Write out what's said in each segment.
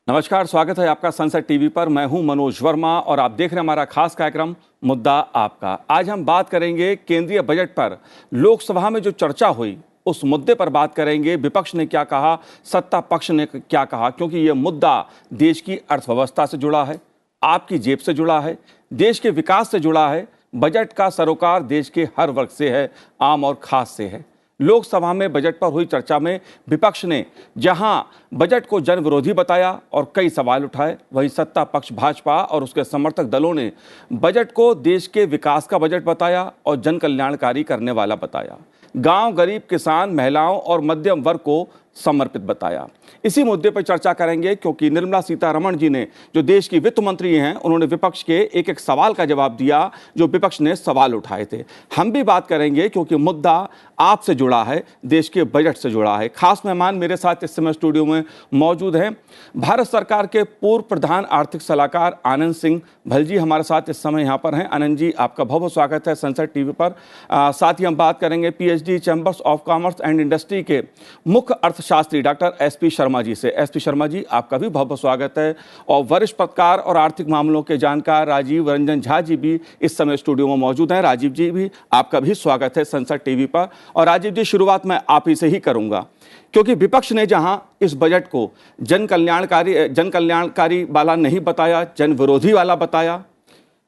नमस्कार, स्वागत है आपका सनसेट टीवी पर। मैं हूं मनोज वर्मा और आप देख रहे हैं हमारा खास कार्यक्रम मुद्दा आपका। आज हम बात करेंगे केंद्रीय बजट पर। लोकसभा में जो चर्चा हुई उस मुद्दे पर बात करेंगे। विपक्ष ने क्या कहा, सत्ता पक्ष ने क्या कहा, क्योंकि यह मुद्दा देश की अर्थव्यवस्था से जुड़ा है, आपकी जेब से जुड़ा है, देश के विकास से जुड़ा है। बजट का सरोकार देश के हर वर्ग से है, आम और खास से है। लोकसभा में बजट पर हुई चर्चा में विपक्ष ने जहां बजट को जन विरोधी बताया और कई सवाल उठाए, वहीं सत्ता पक्ष भाजपा और उसके समर्थक दलों ने बजट को देश के विकास का बजट बताया और जन कल्याणकारी करने वाला बताया। गांव, गरीब, किसान, महिलाओं और मध्यम वर्ग को समर्पित बताया। इसी मुद्दे पर चर्चा करेंगे क्योंकि निर्मला सीतारमण जी ने, जो देश की वित्त मंत्री हैं, उन्होंने विपक्ष के एक एक सवाल का जवाब दिया जो विपक्ष ने सवाल उठाए थे। हम भी बात करेंगे क्योंकि मुद्दा आपसे जुड़ा है, देश के बजट से जुड़ा है। खास मेहमान मेरे साथ इस समय स्टूडियो में मौजूद हैं। भारत सरकार के पूर्व प्रधान आर्थिक सलाहकार आनंद सिंह भलजी हमारे साथ इस समय यहाँ पर हैं। आनंद जी, आपका बहुत बहुत स्वागत है सनसेट टीवी पर। साथ ही हम बात करेंगे PhD chambers of commerce and industry के मुख्य अर्थशास्त्री डॉक्टर एसपी शर्मा जी से। एसपी शर्मा जी, आपका भी बहुत बहुत स्वागत है। और वरिष्ठ पत्रकार और आर्थिक मामलों के जानकार राजीव रंजन झा जी भी इस समय स्टूडियो में मौजूद हैं। राजीव जी भी, आपका भी स्वागत है सनसेट टीवी पर। और राजीव जी, शुरुआत मैं आप ही से ही करूंगा क्योंकि विपक्ष ने जहां इस बजट को जन कल्याणकारी वाला नहीं बताया, जन विरोधी वाला बताया,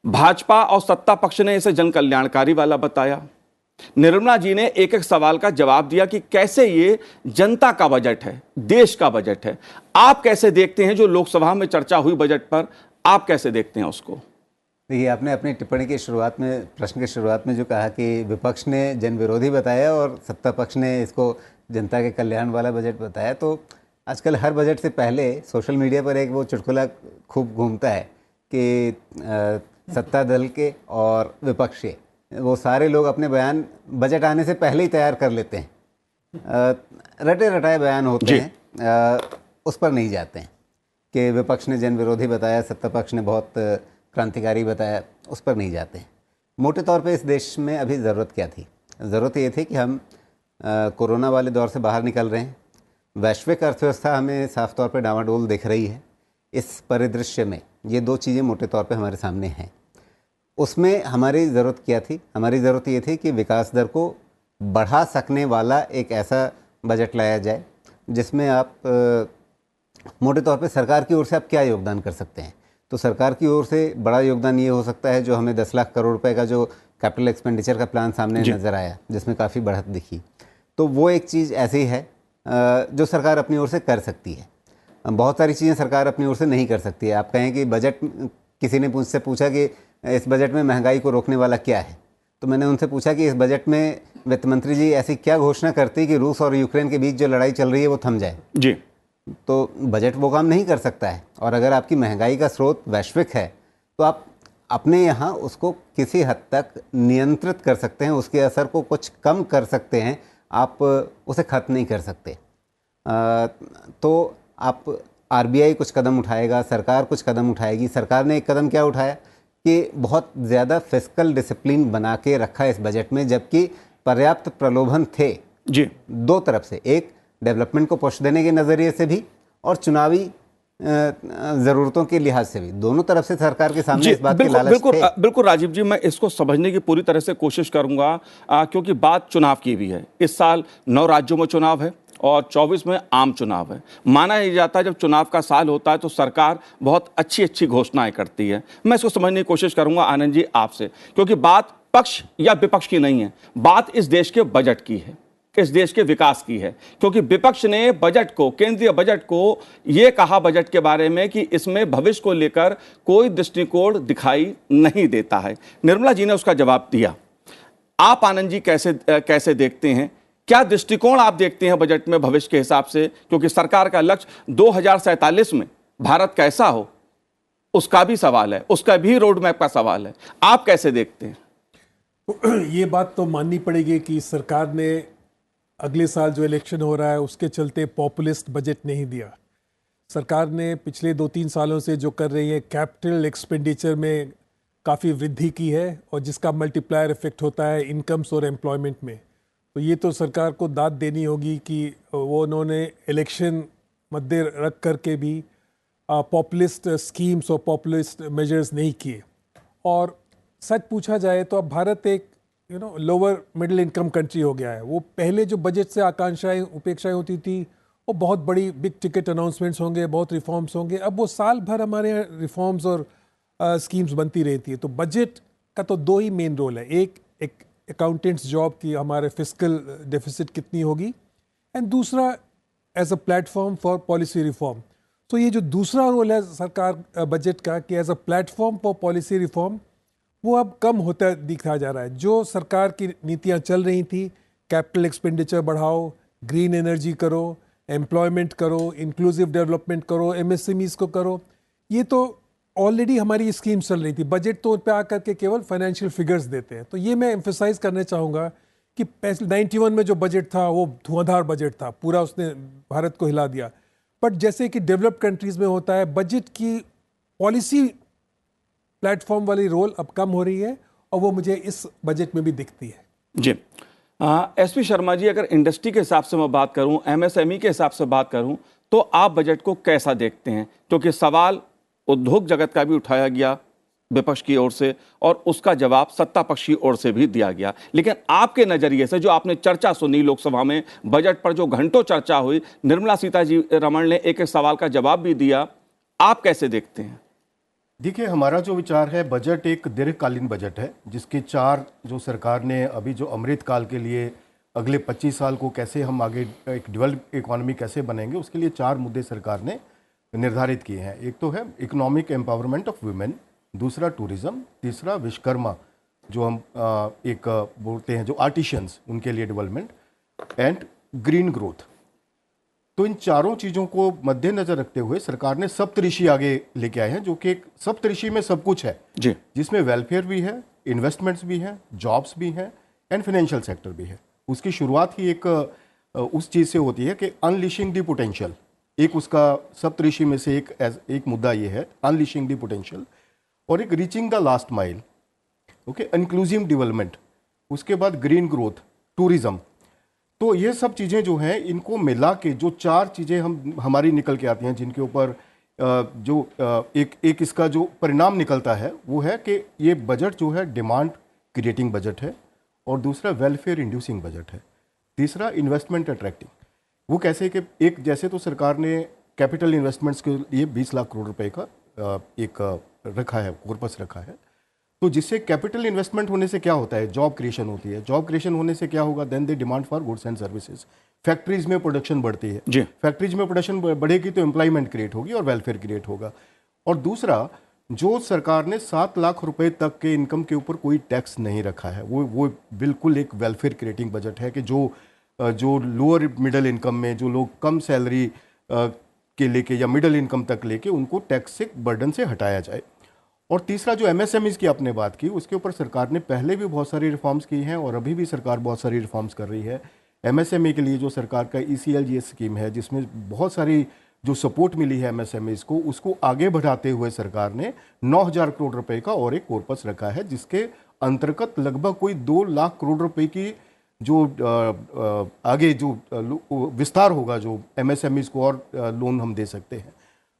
भाजपा और सत्ता पक्ष ने इसे जन कल्याणकारी वाला बताया। निर्मला जी ने एक एक सवाल का जवाब दिया कि कैसे ये जनता का बजट है, देश का बजट है। आप कैसे देखते हैं जो लोकसभा में चर्चा हुई बजट पर, आप कैसे देखते हैं उसको? देखिए, आपने अपनी टिप्पणी की शुरुआत में, प्रश्न की शुरुआत में जो कहा कि विपक्ष ने जन विरोधी बताया और सत्ता पक्ष ने इसको जनता के कल्याण वाला बजट बताया, तो आजकल हर बजट से पहले सोशल मीडिया पर एक वो चुटकुला खूब घूमता है कि सत्ता दल के और विपक्ष के वो सारे लोग अपने बयान बजट आने से पहले ही तैयार कर लेते हैं। रटे रटाए बयान होते हैं, उस पर नहीं जाते हैं कि विपक्ष ने जन विरोधी बताया, सत्ता पक्ष ने बहुत क्रांतिकारी बताया, उस पर नहीं जाते हैं। मोटे तौर पे इस देश में अभी ज़रूरत क्या थी? ज़रूरत ये थी कि हम कोरोना वाले दौर से बाहर निकल रहे हैं। वैश्विक अर्थव्यवस्था हमें साफ तौर पे डामाडोल दिख रही है। इस परिदृश्य में ये दो चीज़ें मोटे तौर पे हमारे सामने हैं। उसमें हमारी ज़रूरत क्या थी? हमारी ज़रूरत ये थी कि विकास दर को बढ़ा सकने वाला एक ऐसा बजट लाया जाए जिसमें आप मोटे तौर पे सरकार की ओर से आप क्या योगदान कर सकते हैं। तो सरकार की ओर से बड़ा योगदान ये हो सकता है जो हमें 10 लाख करोड़ रुपए का जो कैपिटल एक्सपेंडिचर का प्लान सामने नज़र आया, जिसमें काफ़ी बढ़त दिखी, तो वो एक चीज़ ऐसी है जो सरकार अपनी ओर से कर सकती है। बहुत सारी चीज़ें सरकार अपनी ओर से नहीं कर सकती है। आप कहें कि बजट, किसी ने मुझसे पूछा कि इस बजट में महंगाई को रोकने वाला क्या है, तो मैंने उनसे पूछा कि इस बजट में वित्त मंत्री जी ऐसी क्या घोषणा करती कि रूस और यूक्रेन के बीच जो लड़ाई चल रही है वो थम जाए जी। तो बजट वो काम नहीं कर सकता है। और अगर आपकी महंगाई का स्रोत वैश्विक है तो आप अपने यहाँ उसको किसी हद तक नियंत्रित कर सकते हैं, उसके असर को कुछ कम कर सकते हैं, आप उसे ख़त्म नहीं कर सकते। तो आप आरबीआई कुछ कदम उठाएगा, सरकार कुछ कदम उठाएगी। सरकार ने एक कदम क्या उठाया कि बहुत ज़्यादा फिस्कल डिसिप्लिन बना के रखा इस बजट में, जबकि पर्याप्त प्रलोभन थे जी दो तरफ से, एक डेवलपमेंट को पुश देने के नज़रिए से भी और चुनावी ज़रूरतों के लिहाज से भी। दोनों तरफ से सरकार के सामने इस बात के लालच थे। बिल्कुल राजीव जी, मैं इसको समझने की पूरी तरह से कोशिश करूंगा क्योंकि बात चुनाव की भी है। इस साल 9 राज्यों में चुनाव है और 24 में आम चुनाव है। माना ही जाता है जब चुनाव का साल होता है तो सरकार बहुत अच्छी अच्छी घोषणाएं करती है। मैं इसको समझने की कोशिश करूंगा आनंद जी आपसे, क्योंकि बात पक्ष या विपक्ष की नहीं है, बात इस देश के बजट की है, इस देश के विकास की है। क्योंकि विपक्ष ने बजट को, केंद्रीय बजट को, यह कहा बजट के बारे में कि इसमें भविष्य को लेकर कोई दृष्टिकोण दिखाई नहीं देता है। निर्मला जी ने उसका जवाब दिया। आप आनंद जी कैसे देखते हैं? क्या दृष्टिकोण आप देखते हैं बजट में भविष्य के हिसाब से? क्योंकि सरकार का लक्ष्य 2047 में भारत कैसा हो उसका भी सवाल है, उसका भी रोड मैप का सवाल है। आप कैसे देखते हैं? ये बात तो माननी पड़ेगी कि सरकार ने अगले साल जो इलेक्शन हो रहा है उसके चलते पॉपुलिस्ट बजट नहीं दिया। सरकार ने पिछले 2-3 सालों से जो कर रही है, कैपिटल एक्सपेंडिचर में काफ़ी वृद्धि की है और जिसका मल्टीप्लायर इफेक्ट होता है इनकम्स और एम्प्लॉयमेंट में। तो ये तो सरकार को दाद देनी होगी कि वो उन्होंने इलेक्शन मद्दे रख करके भी पॉपुलिस्ट स्कीम्स और पॉपुलिस्ट मेजर्स नहीं किए। और सच पूछा जाए तो अब भारत एक लोअर मिडिल इनकम कंट्री हो गया है। वो पहले जो बजट से आकांक्षाएं उपेक्षाएं होती थी, वो बहुत बड़ी बिग टिकट अनाउंसमेंट्स होंगे, बहुत रिफॉर्म्स होंगे, अब वो साल भर हमारे यहाँ रिफॉर्म्स और स्कीम्स बनती रहती है। तो बजट का तो दो ही मेन रोल है, एक अकाउंटेंट्स जॉब की हमारे फिस्कल डेफिसिट कितनी होगी, एंड दूसरा as a platform for policy reform. तो ये जो दूसरा रोल है सरकार बजट का कि as a platform for policy reform, वो अब कम होता दिखा जा रहा है। जो सरकार की नीतियां चल रही थी, कैपिटल एक्सपेंडिचर बढ़ाओ, ग्रीन एनर्जी करो, एम्प्लॉयमेंट करो, इंक्लूसिव डेवलपमेंट करो, एमएसएमईज को करो, ये तो ऑलरेडी हमारी स्कीम्स चल रही थी। बजट तो उन पर आकर के केवल फाइनेंशियल फिगर्स देते हैं। तो ये मैं एम्फेसाइज करना चाहूँगा कि 91 में जो बजट था वो धुआंधार बजट था, पूरा उसने भारत को हिला दिया। बट जैसे कि डेवलप्ड कंट्रीज में होता है, बजट की पॉलिसी प्लेटफॉर्म वाली रोल अब कम हो रही है, और वो मुझे इस बजट में भी दिखती है। जी एसपी शर्मा जी, अगर इंडस्ट्री के हिसाब से मैं बात करूं, एमएसएमई के हिसाब से बात करूं, तो आप बजट को कैसा देखते हैं? क्योंकि सवाल उद्योग जगत का भी उठाया गया विपक्ष की ओर से, और उसका जवाब सत्ता पक्ष की ओर से भी दिया गया। लेकिन आपके नजरिए से, जो आपने चर्चा सुनी लोकसभा में बजट पर, जो घंटों चर्चा हुई, निर्मला सीतारमण ने एक एक सवाल का जवाब भी दिया, आप कैसे देखते हैं? देखिए, हमारा जो विचार है, बजट एक दीर्घकालीन बजट है, जिसके चार जो सरकार ने अभी जो अमृत काल के लिए अगले 25 साल को कैसे हम आगे एक डेवलप इकोनॉमी कैसे बनेंगे, उसके लिए चार मुद्दे सरकार ने निर्धारित किए हैं। एक तो है इकोनॉमिक एम्पावरमेंट ऑफ वुमेन, दूसरा टूरिज्म, तीसरा विश्वकर्मा जो हम एक बोलते हैं जो आर्टिशियंस, उनके लिए डेवलपमेंट, एंड ग्रीन ग्रोथ। तो इन चारों चीज़ों को मद्देनजर रखते हुए सरकार ने सप्तऋषि आगे लेके आए हैं, जो कि एक सप्तऋषि में सब कुछ है जी, जिसमें वेलफेयर भी है, इन्वेस्टमेंट्स भी हैं, जॉब्स भी हैं, एंड फाइनेंशियल सेक्टर भी है। उसकी शुरुआत ही एक उस चीज़ से होती है कि अनलिशिंग द पोटेंशियल। एक उसका सप्तऋषि में से एक मुद्दा ये है, अनलिशिंग द पोटेंशियल, और एक reaching the last mile, okay, inclusive development, उसके बाद ग्रीन ग्रोथ, टूरिज्म। तो ये सब चीज़ें जो हैं, इनको मिला के जो चार चीज़ें हमारी निकल के आती हैं, जिनके ऊपर एक इसका जो परिणाम निकलता है वो है कि ये बजट जो है डिमांड क्रिएटिंग बजट है, और दूसरा वेलफेयर इंड्यूसिंग बजट है, तीसरा इन्वेस्टमेंट अट्रैक्टिंग। वो कैसे कि एक जैसे तो सरकार ने कैपिटल इन्वेस्टमेंट्स के लिए 20 लाख करोड़ रुपए का एक रखा है, कॉर्पस रखा है। तो जिससे कैपिटल इन्वेस्टमेंट होने से क्या होता है, जॉब क्रिएशन होती है। जॉब क्रिएशन होने से क्या होगा, then the demand for goods and services, factories में प्रोडक्शन बढ़ती है, जी, फैक्ट्रीज में प्रोडक्शन बढ़ेगी तो एम्प्लॉयमेंट क्रिएट होगी और वेलफेयर क्रिएट होगा। और दूसरा, जो सरकार ने 7 लाख रुपए तक के इनकम के ऊपर कोई टैक्स नहीं रखा है, वो बिल्कुल एक वेलफेयर क्रिएटिंग बजट है कि जो लोअर मिडिल इनकम में जो लोग कम सैलरी के लेके या मिडिल इनकम तक लेके, उनको टैक्स से बर्डन से हटाया जाए। और तीसरा, जो एमएसएमईज की आपने बात की, उसके ऊपर सरकार ने पहले भी बहुत सारी रिफॉर्म्स की हैं और अभी भी सरकार बहुत सारी रिफॉर्म्स कर रही है। एमएसएमई के लिए जो सरकार का ECLGS स्कीम है, जिसमें बहुत सारी जो सपोर्ट मिली है एमएसएमईज को, उसको आगे बढ़ाते हुए सरकार ने 9,000 करोड़ रुपए का और एक कॉर्पस रखा है, जिसके अंतर्गत लगभग कोई 2 लाख करोड़ रुपए की जो आगे जो विस्तार होगा, जो एमएसएमईज को और लोन हम दे सकते हैं।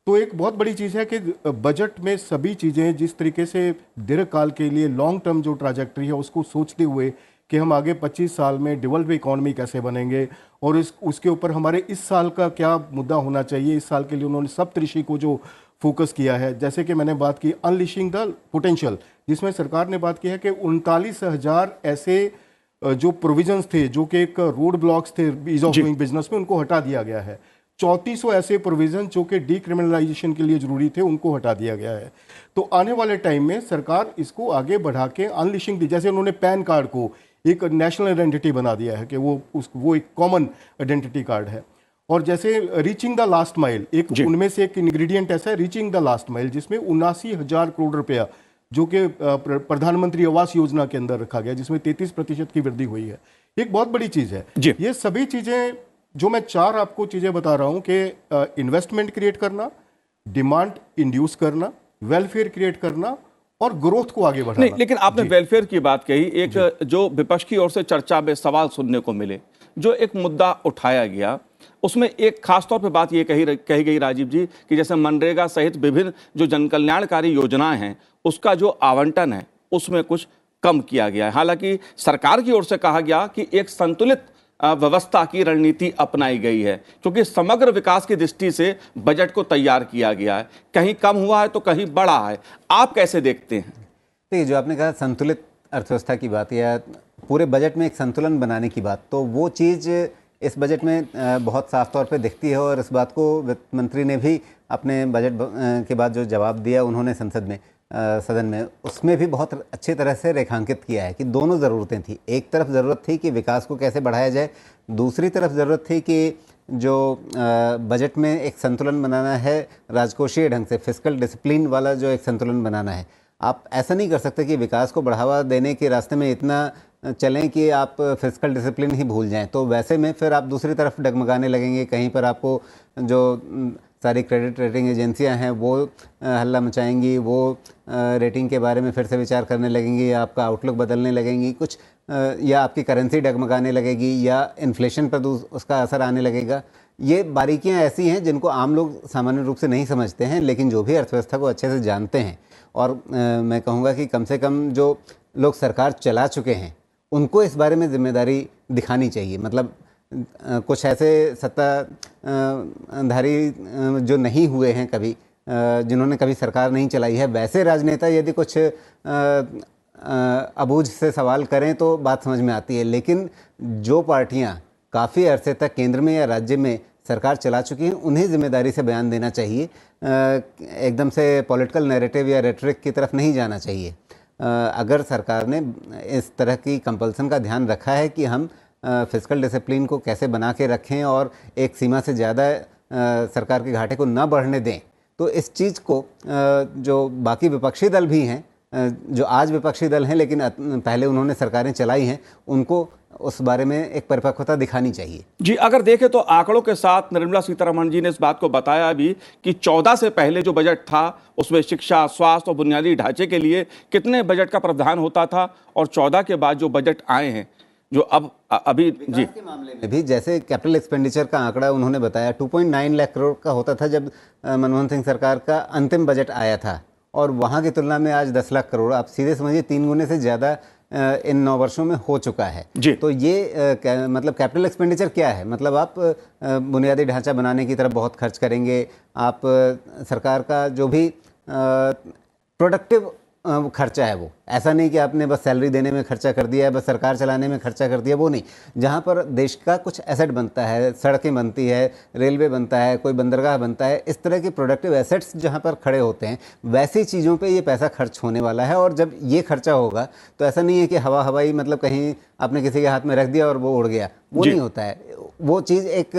तो एक बहुत बड़ी चीज़ है कि बजट में सभी चीज़ें जिस तरीके से दीर्घकाल के लिए लॉन्ग टर्म जो ट्रैजेक्टरी है उसको सोचते हुए कि हम आगे 25 साल में डेवलप्ड इकोनॉमी कैसे बनेंगे, और उसके ऊपर हमारे इस साल का क्या मुद्दा होना चाहिए, इस साल के लिए उन्होंने सप्तऋषि को जो फोकस किया है। जैसे कि मैंने बात की अनलिशिंग द पोटेंशियल, जिसमें सरकार ने बात की है कि 39,000 ऐसे जो प्रोविजंस थे जो कि एक रोड ब्लॉक्स थे ईज ऑफ डूइंग बिजनेस में, उनको हटा दिया गया है। 3400 ऐसे प्रोविजन जो कि डीक्रिमिनलाइजेशन के लिए जरूरी थे, उनको हटा दिया गया है। तो आने वाले टाइम में सरकार इसको आगे बढ़ा के अनलिशिंग दी, जैसे उन्होंने पैन कार्ड को एक नेशनल आइडेंटिटी बना दिया है कि वो एक कॉमन आइडेंटिटी कार्ड है। और जैसे रीचिंग द लास्ट माइल, एक उनमें से एक इंग्रेडिएंट ऐसा है रीचिंग द लास्ट माइल, जिसमें 79,000 करोड़ रुपया जो कि प्रधानमंत्री आवास योजना के अंदर रखा गया, जिसमें 33% की वृद्धि हुई है। एक बहुत बड़ी चीज है। ये सभी चीजें जो मैं चार आपको चीजें बता रहा हूं कि इन्वेस्टमेंट क्रिएट करना, डिमांड इंड्यूस करना, वेलफेयर क्रिएट करना और ग्रोथ को आगे बढ़ाना। नहीं, लेकिन आपने वेलफेयर की बात कही, एक जो विपक्ष की ओर से चर्चा में सवाल सुनने को मिले, जो एक मुद्दा उठाया गया उसमें एक खास तौर पे बात ये कही गई राजीव जी कि जैसे मनरेगा सहित विभिन्न जो जनकल्याणकारी योजनाएं हैं उसका जो आवंटन है उसमें कुछ कम किया गया है। हालांकि सरकार की ओर से कहा गया कि एक संतुलित व्यवस्था की रणनीति अपनाई गई है क्योंकि समग्र विकास की दृष्टि से बजट को तैयार किया गया है, कहीं कम हुआ है तो कहीं बढ़ा है। आप कैसे देखते हैं? देखिए, जो आपने कहा संतुलित अर्थव्यवस्था की बात या पूरे बजट में एक संतुलन बनाने की बात, तो वो चीज़ इस बजट में बहुत साफ तौर पे दिखती है और इस बात को वित्त मंत्री ने भी अपने बजट के बाद जो जवाब दिया उन्होंने संसद में सदन में, उसमें भी बहुत अच्छी तरह से रेखांकित किया है कि दोनों ज़रूरतें थी। एक तरफ ज़रूरत थी कि विकास को कैसे बढ़ाया जाए, दूसरी तरफ ज़रूरत थी कि जो बजट में एक संतुलन बनाना है, राजकोषीय ढंग से फिस्कल डिसिप्लिन वाला जो एक संतुलन बनाना है। आप ऐसा नहीं कर सकते कि विकास को बढ़ावा देने के रास्ते में इतना चलें कि आप फिस्कल डिसिप्लिन ही भूल जाएं, तो वैसे में फिर आप दूसरी तरफ डगमगाने लगेंगे। कहीं पर आपको जो सारी क्रेडिट रेटिंग एजेंसियां हैं वो हल्ला मचाएंगी, वो रेटिंग के बारे में फिर से विचार करने लगेंगी, आपका आउटलुक बदलने लगेंगी कुछ, या आपकी करेंसी डगमगाने लगेगी या इन्फ्लेशन पर उसका असर आने लगेगा। ये बारीकियां ऐसी हैं जिनको आम लोग सामान्य रूप से नहीं समझते हैं, लेकिन जो भी अर्थव्यवस्था को अच्छे से जानते हैं और मैं कहूँगा कि कम से कम जो लोग सरकार चला चुके हैं उनको इस बारे में जिम्मेदारी दिखानी चाहिए। मतलब कुछ ऐसे सत्ताधारी जो नहीं हुए हैं कभी, जिन्होंने कभी सरकार नहीं चलाई है, वैसे राजनेता यदि कुछ अबूझ से सवाल करें तो बात समझ में आती है। लेकिन जो पार्टियां काफ़ी अरसे तक केंद्र में या राज्य में सरकार चला चुकी हैं उन्हें जिम्मेदारी से बयान देना चाहिए, एकदम से पॉलिटिकल नैरेटिव या रेटरिक की तरफ नहीं जाना चाहिए। अगर सरकार ने इस तरह की कंपल्सन का ध्यान रखा है कि हम फिस्कल डिसिप्लिन को कैसे बना के रखें और एक सीमा से ज़्यादा सरकार के घाटे को न बढ़ने दें, तो इस चीज़ को जो बाकी विपक्षी दल भी हैं, जो आज विपक्षी दल हैं लेकिन पहले उन्होंने सरकारें चलाई हैं, उनको उस बारे में एक परिपक्वता दिखानी चाहिए। जी, अगर देखें तो आंकड़ों के साथ निर्मला सीतारमण जी ने इस बात को बताया भी कि 14 से पहले जो बजट था उसमें शिक्षा, स्वास्थ्य और बुनियादी ढांचे के लिए कितने बजट का प्रावधान होता था और 14 के बाद जो बजट आए हैं जो अब अभी जी के मामले में भी जैसे कैपिटल एक्सपेंडिचर का आंकड़ा उन्होंने बताया 2.9 लाख करोड़ का होता था जब मनमोहन सिंह सरकार का अंतिम बजट आया था, और वहाँ की तुलना में आज 10 लाख करोड़, आप सीधे समझिए 3 गुने से ज़्यादा इन 9 वर्षों में हो चुका है। जी। तो ये मतलब कैपिटल एक्सपेंडिचर क्या है? मतलब आप बुनियादी ढांचा बनाने की तरफ बहुत खर्च करेंगे, आप सरकार का जो भी प्रोडक्टिव खर्चा है वो ऐसा नहीं कि आपने बस सैलरी देने में खर्चा कर दिया है, बस सरकार चलाने में खर्चा कर दिया, वो नहीं। जहाँ पर देश का कुछ एसेट बनता है, सड़कें बनती है, रेलवे बनता है, कोई बंदरगाह बनता है, इस तरह के प्रोडक्टिव एसेट्स जहाँ पर खड़े होते हैं वैसी चीज़ों पे ये पैसा खर्च होने वाला है। और जब ये खर्चा होगा तो ऐसा नहीं है कि हवाई मतलब कहीं आपने किसी के हाथ में रख दिया और वो उड़ गया, वो नहीं होता है। वो चीज़ एक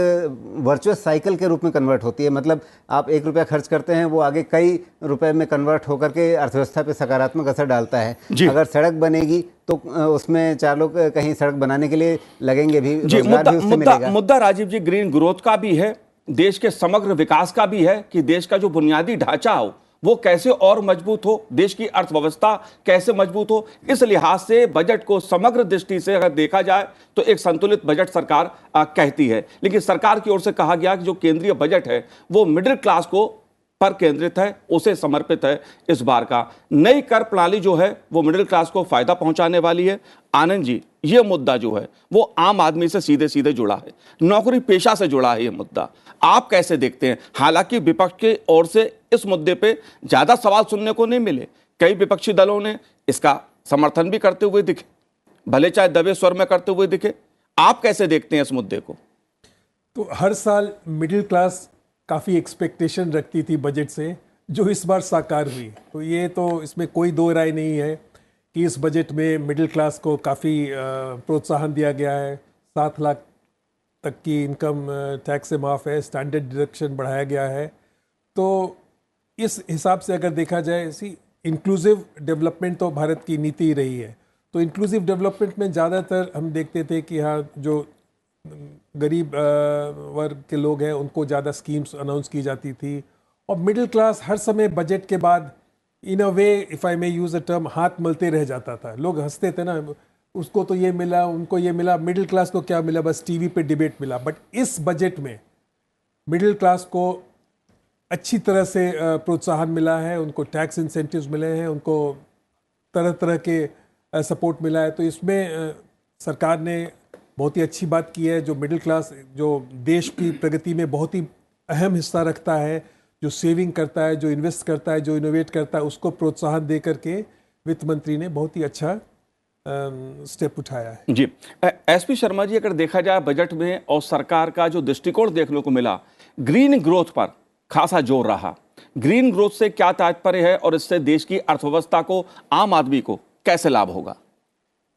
वर्चुअस साइकिल के रूप में कन्वर्ट होती है। मतलब आप 1 रुपया खर्च करते हैं, वो आगे कई रुपए में कन्वर्ट होकर के अर्थव्यवस्था पे सकारात्मक असर डालता है। अगर सड़क बनेगी तो उसमें 4 लोग कहीं सड़क बनाने के लिए लगेंगे भी, जी। मुद्दा राजीव जी ग्रीन ग्रोथ का भी है, देश के समग्र विकास का भी है कि देश का जो बुनियादी ढांचा हो वो कैसे और मजबूत हो, देश की अर्थव्यवस्था कैसे मजबूत हो। इस लिहाज से बजट को समग्र दृष्टि से अगर देखा जाए तो एक संतुलित बजट सरकार कहती है। लेकिन सरकार की ओर से कहा गया कि जो केंद्रीय बजट है वो मिडिल क्लास को पर केंद्रित है, उसे समर्पित है। इस बार का नई कर प्रणाली जो है वो मिडिल क्लास को फायदा पहुंचाने वाली है। आनंद जी, ये मुद्दा जो है वो आम आदमी से सीधे सीधे जुड़ा है, नौकरी पेशा से जुड़ा है ये मुद्दा। आप कैसे देखते हैं? हालांकि विपक्ष की ओर से इस मुद्दे पे ज्यादा सवाल सुनने को नहीं मिले, कई विपक्षी दलों ने इसका समर्थन भी करते हुए दिखे, भले चाहे दबे स्वर में करते हुए दिखे। आप कैसे देखते हैं इस मुद्दे को? तो हर साल मिडिल क्लास काफ़ी एक्सपेक्टेशन रखती थी बजट से, जो इस बार साकार हुई। तो ये तो इसमें कोई दो राय नहीं है कि इस बजट में मिडिल क्लास को काफ़ी प्रोत्साहन दिया गया है। 7 लाख तक की इनकम टैक्स से माफ़ है, स्टैंडर्ड डिडक्शन बढ़ाया गया है। तो इस हिसाब से अगर देखा जाए, इसी इंक्लूसिव डेवलपमेंट तो भारत की नीति रही है। तो इंक्लूसिव डेवलपमेंट में ज़्यादातर हम देखते थे कि हाँ, जो गरीब वर्ग के लोग हैं उनको ज़्यादा स्कीम्स अनाउंस की जाती थी, और मिडिल क्लास हर समय बजट के बाद in a way, if I may use a term, हाथ मलते रह जाता था। लोग हंसते थे ना, उसको तो ये मिला, उनको ये मिला, मिडिल क्लास को क्या मिला, बस टीवी पे डिबेट मिला। बट इस बजट में मिडिल क्लास को अच्छी तरह से प्रोत्साहन मिला है, उनको टैक्स इंसेंटिव्स मिले हैं, उनको तरह तरह के सपोर्ट मिला है। तो इसमें सरकार ने बहुत ही अच्छी बात की है। जो मिडिल क्लास, जो देश की प्रगति में बहुत ही अहम हिस्सा रखता है, जो सेविंग करता है, जो इन्वेस्ट करता है, जो इनोवेट करता है, उसको प्रोत्साहन दे करके वित्त मंत्री ने बहुत ही अच्छा स्टेप उठाया है। जी, एसपी शर्मा जी, अगर देखा जाए बजट में और सरकार का जो दृष्टिकोण देखने को मिला, ग्रीन ग्रोथ पर खासा जोर रहा। ग्रीन ग्रोथ से क्या तात्पर्य है और इससे देश की अर्थव्यवस्था को, आम आदमी को कैसे लाभ होगा?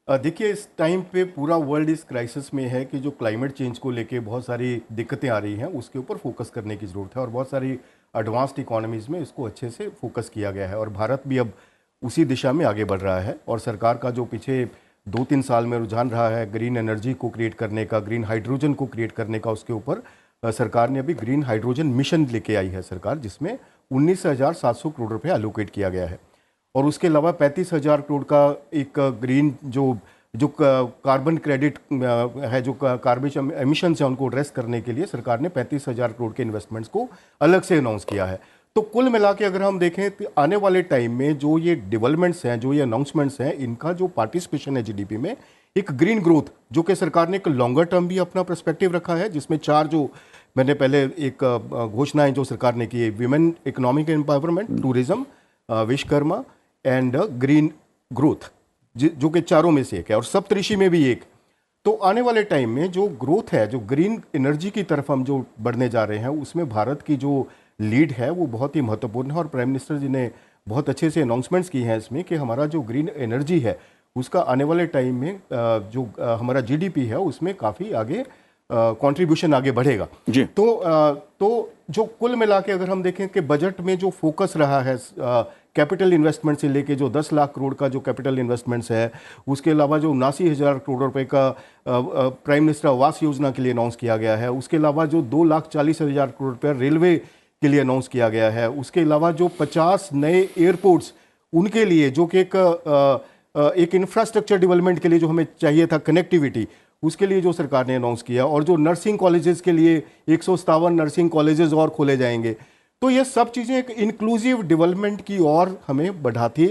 देखिए, इस टाइम पे पूरा वर्ल्ड इस क्राइसिस में है कि जो क्लाइमेट चेंज को लेके बहुत सारी दिक्कतें आ रही हैं, उसके ऊपर फोकस करने की ज़रूरत है और बहुत सारी एडवांस्ड इकोनॉमीज़ में इसको अच्छे से फोकस किया गया है और भारत भी अब उसी दिशा में आगे बढ़ रहा है। और सरकार का जो पीछे 2-3 साल में रुझान रहा है ग्रीन एनर्जी को क्रिएट करने का, ग्रीन हाइड्रोजन को क्रिएट करने का, उसके ऊपर सरकार ने अभी ग्रीन हाइड्रोजन मिशन लेके आई है सरकार, जिसमें 19,700 करोड़ रुपए एलोकेट किया गया है। और उसके अलावा 35,000 करोड़ का एक ग्रीन जो कार्बन क्रेडिट है, जो कार्बन एमिशंस है, उनको एड्रेस करने के लिए सरकार ने 35,000 करोड़ के इन्वेस्टमेंट्स को अलग से अनाउंस किया है। तो कुल मिला के अगर हम देखें तो आने वाले टाइम में जो ये डेवलपमेंट्स हैं, जो ये अनाउंसमेंट्स हैं, इनका जो पार्टिसिपेशन है जीडीपी में, एक ग्रीन ग्रोथ, जो कि सरकार ने एक लॉन्गर टर्म भी अपना पर्सपेक्टिव रखा है, जिसमें 4 जो मैंने पहले एक घोषणाएं जो सरकार ने की है, women economic empowerment, tourism, Vishwakarma and green growth, जो कि चारों में से एक है और सप्तऋषि में भी एक। तो आने वाले टाइम में जो ग्रोथ है, जो ग्रीन एनर्जी की तरफ हम जो बढ़ने जा रहे हैं, उसमें भारत की जो लीड है वो बहुत ही महत्वपूर्ण है। और प्राइम मिनिस्टर जी ने बहुत अच्छे से अनाउंसमेंट्स की हैं इसमें कि हमारा जो ग्रीन एनर्जी है उसका आने वाले टाइम में जो हमारा जीडीपी है उसमें काफ़ी आगे कंट्रीब्यूशन आगे बढ़ेगा जी। तो जो कुल मिला के अगर हम देखें कि बजट में जो फोकस रहा है कैपिटल इन्वेस्टमेंट से लेके जो 10 लाख करोड़ का जो कैपिटल इन्वेस्टमेंट्स है, उसके अलावा जो 79,000 करोड़ रुपए का प्राइम मिनिस्टर आवास योजना के लिए अनाउंस किया गया है, उसके अलावा जो 2,40,000 करोड़ रुपये रेलवे के लिए अनाउंस किया गया है, उसके अलावा जो 50 नए एयरपोर्ट्स उनके लिए, जो कि एक इंफ्रास्ट्रक्चर डेवलपमेंट के लिए जो हमें चाहिए था कनेक्टिविटी, उसके लिए जो सरकार ने अनाउंस किया, और जो नर्सिंग कॉलेजेस के लिए 157 नर्सिंग कॉलेजेस और खोले जाएंगे। तो ये सब चीज़ें एक इंक्लूसिव डेवलपमेंट की ओर हमें बढ़ाती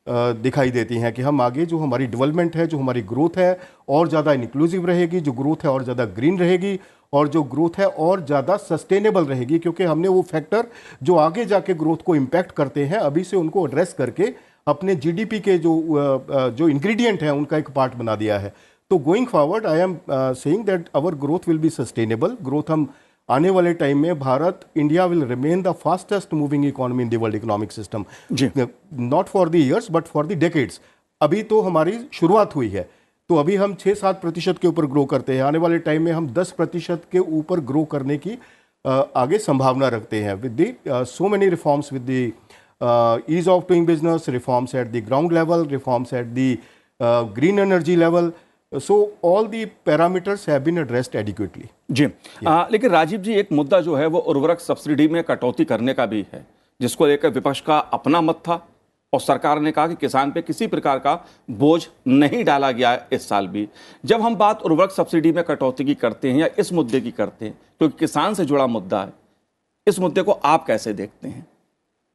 दिखाई देती हैं कि हम आगे जो हमारी डेवलपमेंट है, जो हमारी ग्रोथ है, और ज़्यादा इंक्लूसिव रहेगी, जो ग्रोथ है और ज़्यादा ग्रीन रहेगी, और जो ग्रोथ है और ज़्यादा सस्टेनेबल रहेगी, क्योंकि हमने वो फैक्टर जो आगे जाके ग्रोथ को इम्पैक्ट करते हैं अभी से उनको एड्रेस करके अपने जीडीपी के जो इंग्रेडिएंट हैं उनका एक पार्ट बना दिया है। तो going forward I am saying that our growth will be sustainable growth. हम आने वाले टाइम में Bharat, India will remain the fastest moving economy in the world economic system, not for the years but for the decades. अभी तो हमारी शुरुआत हुई है, तो अभी हम 6-7% के ऊपर ग्रो करते हैं, आने वाले टाइम में हम 10% के ऊपर ग्रो करने की आगे संभावना रखते हैं with the so many reforms, with the ease of doing business, reforms at the ground level, reforms at the green energy level. So all the parameters have been addressed adequately. जी, लेकिन राजीव जी, एक मुद्दा जो है वो उर्वरक सब्सिडी में कटौती करने का भी है, जिसको लेकर विपक्ष का अपना मत था और सरकार ने कहा कि किसान पे किसी प्रकार का बोझ नहीं डाला गया इस साल भी। जब हम बात उर्वरक सब्सिडी में कटौती की करते हैं या इस मुद्दे की करते हैं, क्योंकि किसान से जुड़ा मुद्दा है, इस मुद्दे को आप कैसे देखते हैं?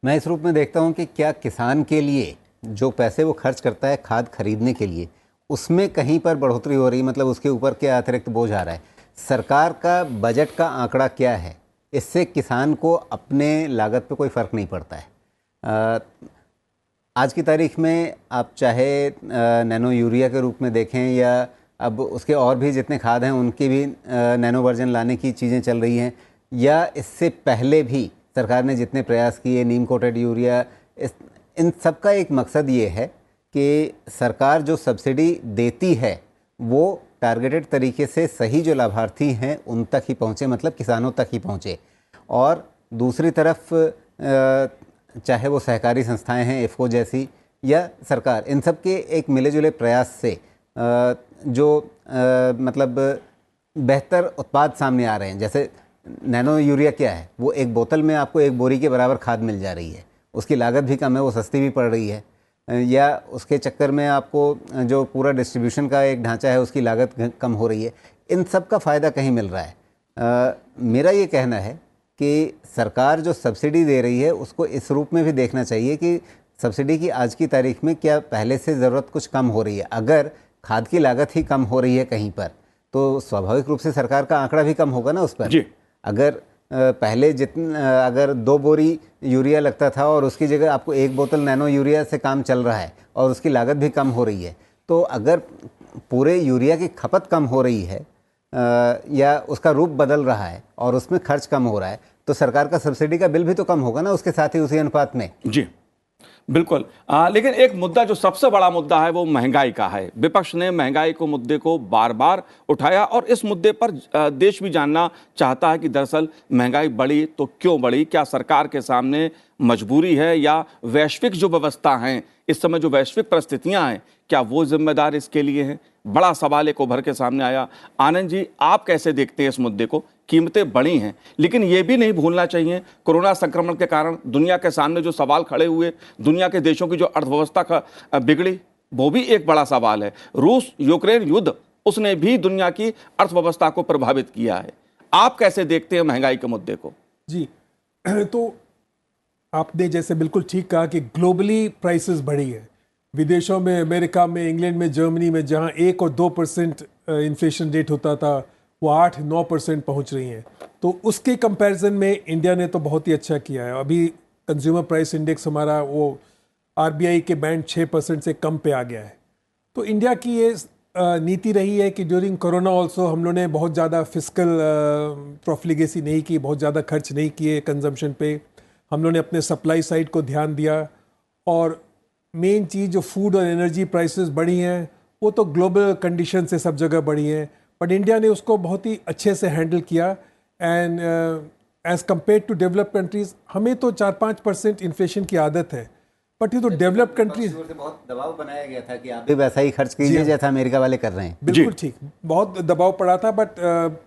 मैं इस रूप में देखता हूं कि क्या किसान के लिए जो पैसे वो खर्च करता है खाद खरीदने के लिए, उसमें कहीं पर बढ़ोतरी हो रही, मतलब उसके ऊपर क्या अतिरिक्त बोझ आ रहा है? सरकार का बजट का आंकड़ा क्या है? इससे किसान को अपने लागत पे कोई फ़र्क नहीं पड़ता है। आज की तारीख में आप चाहे नैनो यूरिया के रूप में देखें या अब उसके और भी जितने खाद हैं उनकी भी नैनो वर्जन लाने की चीज़ें चल रही हैं, या इससे पहले भी सरकार ने जितने प्रयास किए, नीम कोटेड यूरिया, इन सब का एक मकसद ये है कि सरकार जो सब्सिडी देती है वो टारगेटेड तरीके से सही जो लाभार्थी हैं उन तक ही पहुँचे, मतलब किसानों तक ही पहुँचे। और दूसरी तरफ चाहे वो सहकारी संस्थाएं हैं, इफ़को जैसी, या सरकार, इन सब के एक मिले जुले प्रयास से जो मतलब बेहतर उत्पाद सामने आ रहे हैं। जैसे नैनो यूरिया क्या है, वो एक बोतल में आपको 1 बोरी के बराबर खाद मिल जा रही है, उसकी लागत भी कम है, वो सस्ती भी पड़ रही है। या उसके चक्कर में आपको जो पूरा डिस्ट्रीब्यूशन का एक ढांचा है उसकी लागत कम हो रही है, इन सब का फ़ायदा कहीं मिल रहा है। मेरा ये कहना है कि सरकार जो सब्सिडी दे रही है उसको इस रूप में भी देखना चाहिए कि सब्सिडी की आज की तारीख में क्या पहले से ज़रूरत कुछ कम हो रही है। अगर खाद की लागत ही कम हो रही है कहीं पर, तो स्वाभाविक रूप से सरकार का आंकड़ा भी कम होगा ना उस पर जी। अगर पहले अगर 2 बोरी यूरिया लगता था और उसकी जगह आपको 1 बोतल नैनो यूरिया से काम चल रहा है और उसकी लागत भी कम हो रही है, तो अगर पूरे यूरिया की खपत कम हो रही है या उसका रूप बदल रहा है और उसमें खर्च कम हो रहा है, तो सरकार का सब्सिडी का बिल भी तो कम होगा ना उसके साथ ही, उसी अनुपात में। जी बिल्कुल। लेकिन एक मुद्दा जो सबसे बड़ा मुद्दा है वो महंगाई का है। विपक्ष ने महंगाई को मुद्दे को बार बार उठाया और इस मुद्दे पर देश भी जानना चाहता है कि दरअसल महंगाई बढ़ी तो क्यों बढ़ी, क्या सरकार के सामने मजबूरी है या वैश्विक जो व्यवस्था हैं, इस समय जो वैश्विक परिस्थितियां हैं, क्या वो जिम्मेदार इसके लिए हैं। बड़ा सवाल एक उभर के सामने आया। आनंद जी, आप कैसे देखते हैं इस मुद्दे को? कीमतें बढ़ी हैं, लेकिन ये भी नहीं भूलना चाहिए कोरोना संक्रमण के कारण दुनिया के सामने जो सवाल खड़े हुए, दुनिया के देशों की जो अर्थव्यवस्था बिगड़ी, वो भी एक बड़ा सवाल है। रूस यूक्रेन युद्ध, उसने भी दुनिया की अर्थव्यवस्था को प्रभावित किया है। आप कैसे देखते हैं महंगाई के मुद्दे को? जी, तो आपने जैसे बिल्कुल ठीक कहा कि ग्लोबली प्राइसेस बढ़ी है। विदेशों में, अमेरिका में, इंग्लैंड में, जर्मनी में जहां 1 और 2% इन्फ्लेशन रेट होता था, वो 8-9% पहुंच रही हैं। तो उसके कंपैरिजन में इंडिया ने तो बहुत ही अच्छा किया है। अभी कंज्यूमर प्राइस इंडेक्स हमारा वो आरबीआई के बैंड 6% से कम पे आ गया है। तो इंडिया की ये नीति रही है कि ड्यूरिंग कोरोना ऑल्सो हम लोगों ने बहुत ज़्यादा फिस्कल प्रोफिलिगेसी नहीं की, बहुत ज़्यादा खर्च नहीं किए कंजम्पशन पे। हम लोगों ने अपने सप्लाई साइड को ध्यान दिया और मेन चीज़ जो फूड और एनर्जी प्राइसेस बढ़ी हैं वो तो ग्लोबल कंडीशन से सब जगह बढ़ी हैं, बट इंडिया ने उसको बहुत ही अच्छे से हैंडल किया। And as compare to developed countries, हमें तो 4-5% इन्फ्लेशन की आदत है, बट ये तो डेवलप्ड कंट्रीज से बहुत दबाव बनाया गया था कि आप भी वैसा ही खर्च कीजिए जैसा अमेरिका वाले कर रहे हैं। बिल्कुल ठीक, बहुत दबाव पड़ा था, बट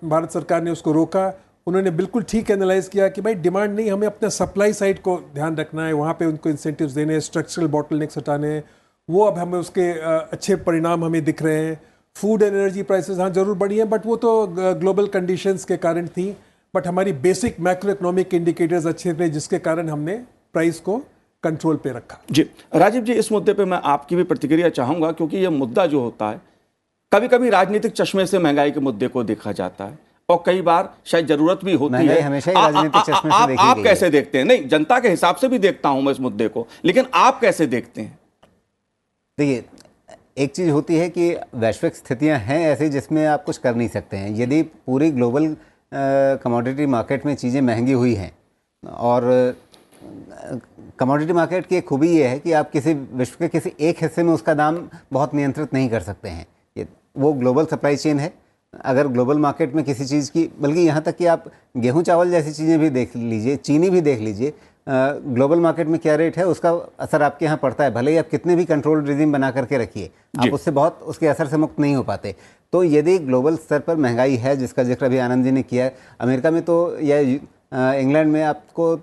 भारत सरकार ने उसको रोका। उन्होंने बिल्कुल ठीक एनालाइज किया कि भाई डिमांड नहीं, हमें अपने सप्लाई साइड को ध्यान रखना है, वहाँ पे उनको इंसेंटिव्स देने हैं, स्ट्रक्चरल बॉटलनेक्स हटाने हैं। वो अब हमें उसके अच्छे परिणाम हमें दिख रहे हैं। फूड एंड एनर्जी प्राइसेस हाँ जरूर बढ़ी हैं, बट वो तो ग्लोबल कंडीशंस के कारण थी, बट हमारी बेसिक मैक्रो इकोनॉमिक इंडिकेटर्स अच्छे थे जिसके कारण हमने प्राइस को कंट्रोल पे रखा। जी राजीव जी, इस मुद्दे पे मैं आपकी भी प्रतिक्रिया चाहूंगा, क्योंकि ये मुद्दा जो होता है कभी कभी राजनीतिक चश्मे से महंगाई के मुद्दे को देखा जाता है और कई बार शायद जरूरत भी होती है। हमेशा ही राजनीतिक चश्मे से देखी आप गई कैसे है। देखते हैं? नहीं, जनता के हिसाब से भी देखता हूं मैं इस मुद्दे को, लेकिन आप कैसे देखते हैं? देखिए, एक चीज़ होती है कि वैश्विक स्थितियां हैं ऐसी जिसमें आप कुछ कर नहीं सकते हैं। यदि पूरी ग्लोबल कमोडिटी मार्केट में चीज़ें महंगी हुई हैं, और कमोडिटी मार्केट की एक खूबी ये है कि आप किसी विश्व के किसी एक हिस्से में उसका दाम बहुत नियंत्रित नहीं कर सकते हैं। ये वो ग्लोबल सप्लाई चेन है। अगर ग्लोबल मार्केट में किसी चीज़ की, बल्कि यहाँ तक कि आप गेहूं चावल जैसी चीज़ें भी देख लीजिए, चीनी भी देख लीजिए, ग्लोबल मार्केट में क्या रेट है उसका असर आपके यहाँ पड़ता है। भले ही आप कितने भी कंट्रोल रिजीम बना करके रखिए, आप उससे बहुत उसके असर से मुक्त नहीं हो पाते। तो यदि ग्लोबल स्तर पर महंगाई है, जिसका जिक्र अभी आनंद जी ने किया है, अमेरिका में तो या इंग्लैंड में आपको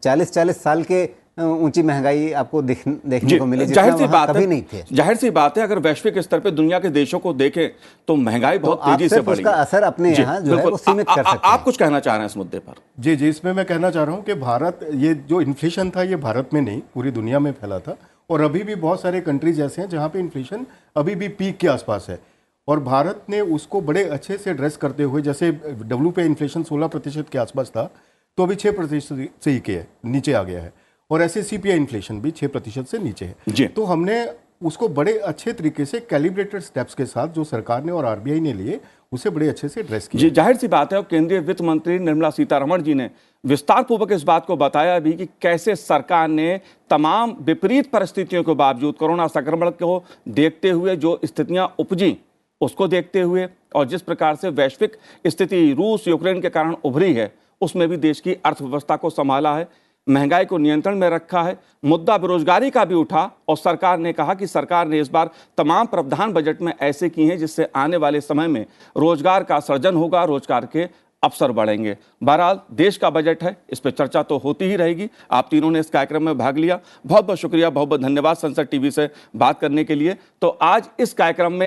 40-40 साल के ऊंची महंगाई आपको देखने को मिली, जाहिर सी बात कभी है, नहीं थे। जाहिर सी बात है, अगर वैश्विक स्तर पे दुनिया के देशों को देखें तो महंगाई बहुत तेजी से बढ़ी। उसका असर अपने यहाँ जो है वो सीमित कर सकते हैं। आप कुछ कहना चाह रहे हैं इस मुद्दे पर? जी, इसमें मैं कहना चाह रहा हूँ कि भारत, ये जो इन्फ्लेशन था ये भारत में नहीं पूरी दुनिया में फैला था, और अभी भी बहुत सारे कंट्रीज ऐसे हैं जहाँ पे इन्फ्लेशन अभी भी पीक के आसपास है, और भारत ने उसको बड़े अच्छे से एड्रेस करते हुए, जैसे डब्ल्यू पे इन्फ्लेशन 16% के आसपास था, तो अभी 6% से ही के नीचे आ गया है, और ऐसे सीपीआई इन्फ्लेशन भी 6% से नीचे है। तो हमने उसको बड़े अच्छे तरीके से कैलिब्रेटेड स्टेप्स के साथ जो सरकार ने और आरबीआई ने लिए, उसे बड़े अच्छे से एड्रेस किया। जी, जाहिर सी बात है, और केंद्रीय वित्त मंत्री निर्मला सीतारमण जी ने विस्तार पूर्वक इस बात को बताया भी कि कैसे सरकार ने तमाम विपरीत परिस्थितियों के बावजूद, कोरोना संक्रमण को देखते हुए जो स्थितियां उपजी उसको देखते हुए, और जिस प्रकार से वैश्विक स्थिति रूस यूक्रेन के कारण उभरी है, उसमें भी देश की अर्थव्यवस्था को संभाला है, महंगाई को नियंत्रण में रखा है। मुद्दा बेरोजगारी का भी उठा और सरकार ने कहा कि सरकार ने इस बार तमाम प्रावधान बजट में ऐसे किए हैं जिससे आने वाले समय में रोजगार का सृजन होगा, रोजगार के अवसर बढ़ेंगे। बहरहाल देश का बजट है, इस पर चर्चा तो होती ही रहेगी। आप तीनों ने इस कार्यक्रम में भाग लिया, बहुत बहुत शुक्रिया, बहुत बहुत धन्यवाद संसद टीवी से बात करने के लिए। तो आज इस कार्यक्रम में